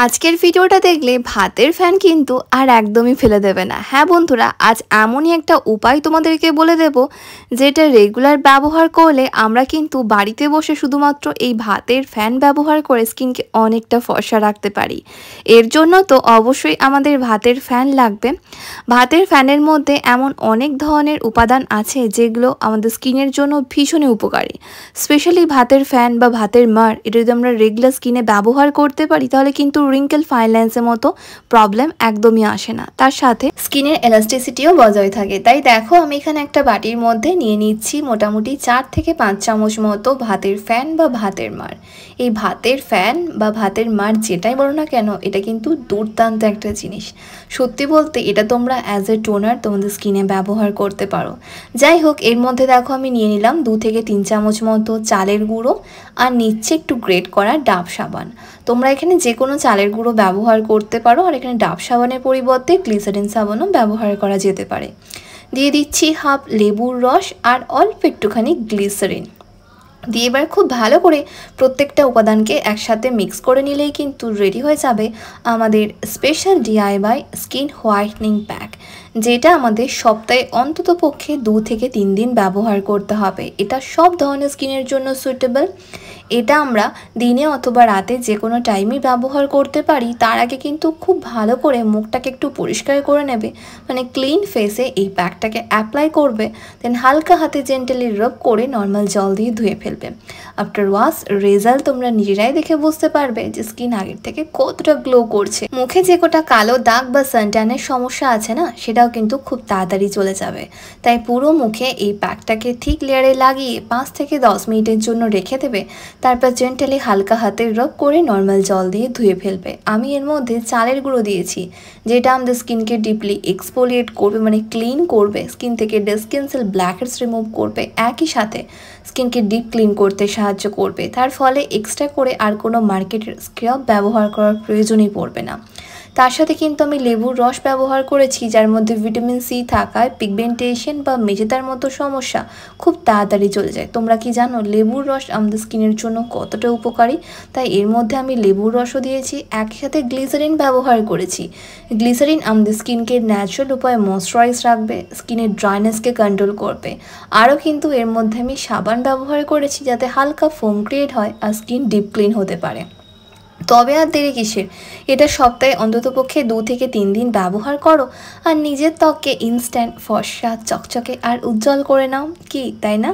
আজকের ভিডিওটা দেখলে ভাতের ফ্যান কিন্তু আর একদমই ফেলে দেবে না। হ্যাঁ বন্ধুরা, আজ এমনই একটা উপায় তোমাদেরকে বলে দেব যেটা রেগুলার ব্যবহার করলে আমরা কিন্তু বাড়িতে বসে শুধুমাত্র এই ভাতের ফ্যান ব্যবহার করে স্কিনকে অনেকটা ফর্সা রাখতে পারি। এর জন্য তো অবশ্যই আমাদের ভাতের ফ্যান লাগবে। ভাতের ফ্যানের মধ্যে এমন অনেক ধরনের উপাদান আছে যেগুলো আমাদের স্কিনের জন্য ভীষণই উপকারী। স্পেশালি ভাতের ফ্যান বা ভাতের মাড় এটা যদি আমরা রেগুলার স্কিনে ব্যবহার করতে পারি তাহলে কিন্তু রিঙ্কেল ফাইন লাইন্সের মতো প্রবলেম একদমই আসে না। তার সাথে স্কিনের এলাস্টিসিটিও বজায় থাকে। তাই দেখো, আমি এখানে একটা বাটির মধ্যে নিয়ে নিচ্ছি মোটামুটি 4 থেকে 5 চামচ মতো ভাতের ফ্যান বা ভাতের মাড়। এই ভাতের ফ্যান বা ভাতের মাড় যেটাই বলো না কেন, এটা কিন্তু দুর্দান্ত একটা জিনিস। সত্যি বলতে এটা তোমরা অ্যাজ এ টোনার তোমাদের স্কিনে ব্যবহার করতে পারো। যাই হোক, এর মধ্যে দেখো আমি নিয়ে নিলাম 2 থেকে 3 চামচ মতো চালের গুঁড়ো আর নিচ্ছে একটু গ্রেট করা ডাব সাবান। তোমরা এখানে যে কোনো চালের গুঁড়ো ব্যবহার করতে পারো, আর এখানে ডাব সাবানের পরিবর্তে গ্লিসারিন সাবানও ব্যবহার করা যেতে পারে। দিয়ে দিচ্ছি হাফ লেবুর রস আর অল্প একটুখানি গ্লিসারিন দিয়ে এবার খুব ভালো করে প্রত্যেকটা উপাদানকে একসাথে মিক্স করে নিলেই কিন্তু রেডি হয়ে যাবে আমাদের special DIY skin whitening pack, যেটা আমাদের সপ্তাহে অন্তত পক্ষে 2 থেকে 3 দিন ব্যবহার করতে হবে। এটা সব ধরনের স্কিনের জন্য সুইটেবল। এটা আমরা দিনে অথবা রাতে যে কোনো টাইমই ব্যবহার করতে পারি। তার আগে কিন্তু খুব ভালো করে মুখটাকে একটু পরিষ্কার করে নেবে, মানে ক্লিন ফেসে এই প্যাকটাকে অ্যাপ্লাই করবে। দেন হালকা হাতে জেন্টালি রাব করে নর্মাল জল দিয়ে ধুয়ে ফেলবে। আফটার ওয়াশ রেজাল্ট তোমরা নিজেরাই দেখে বুঝতে পারবে যে স্কিন আগের থেকে কতটা গ্লো করছে। মুখে যে কোটা কালো দাগ বা সানট্যানের সমস্যা আছে না, সেটাও কিন্তু খুব তাড়াতাড়ি চলে যাবে। তাই পুরো মুখে এই প্যাকটাকে ঠিক লেয়ারে লাগিয়ে 5 থেকে 10 মিনিটের জন্য রেখে দেবে। তারপর জেন্টালি হালকা হাতে রাব করে নর্মাল জল দিয়ে ধুয়ে ফেলবে। আমি এর মধ্যে চালের গুঁড়ো দিয়েছি, যেটা আমাদের স্কিনকে ডিপলি এক্সফোলিয়েট করবে, মানে ক্লিন করবে, স্কিন থেকে dead skin cell blackheads remove করবে, একই সাথে স্কিনকে ডিপ ক্লিন করতে সাহায্য করবে। তার ফলে এক্সট্রা করে আর কোনো মার্কেটের স্ক্রাব ব্যবহার করার প্রয়োজনই পড়বে না। তার সাথে কিন্তু আমি লেবুর রস ব্যবহার করেছি, যার মধ্যে ভিটামিন সি থাকায় পিগমেন্টেশন বা মেজেদার মতো সমস্যা খুব তাড়াতাড়ি চলে যায়। তোমরা কি জানো লেবুর রস আমাদের স্কিনের জন্য কতটা উপকারী? তাই এর মধ্যে আমি লেবুর রসও দিয়েছি, একই সাথে গ্লিসারিন ব্যবহার করেছি। গ্লিসারিন আমাদের স্কিনকে ন্যাচারাল উপায়ে ময়শ্চারাইজ রাখবে, স্কিনের ড্রাইনেসকে কন্ট্রোল করবে। আরও কিন্তু এর মধ্যে আমি সাবান ব্যবহার করেছি, যাতে হালকা ফোম ক্রিয়েট হয় আর স্কিন ডিপ ক্লিন হতে পারে। তবে আর দেরি কিসের? এটা সপ্তাহে অন্ততপক্ষে 2 থেকে 3 দিন ব্যবহার করো আর নিজের ত্বককে ইনস্ট্যান্ট ফর্সা, চকচকে আর উজ্জ্বল করে নাও। কি তাই না?